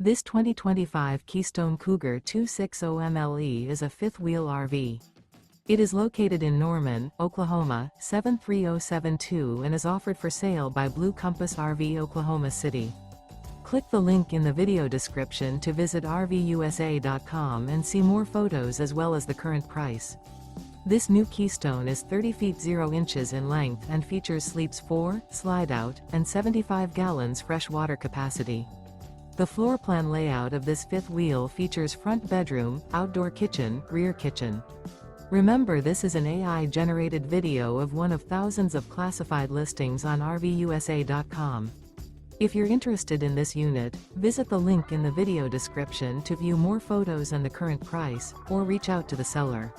This 2025 Keystone Cougar 260MLE is a fifth-wheel RV. It is located in Norman, Oklahoma, 73072 and is offered for sale by Blue Compass RV Oklahoma City. Click the link in the video description to visit RVUSA.com and see more photos as well as the current price. This new Keystone is 30 feet 0 inches in length and features sleeps 4, slide-out, and 75 gallons fresh water capacity. The floor plan layout of this fifth wheel features front bedroom, outdoor kitchen, rear kitchen. Remember, this is an AI-generated video of one of thousands of classified listings on RVUSA.com. If you're interested in this unit, visit the link in the video description to view more photos and the current price, or reach out to the seller.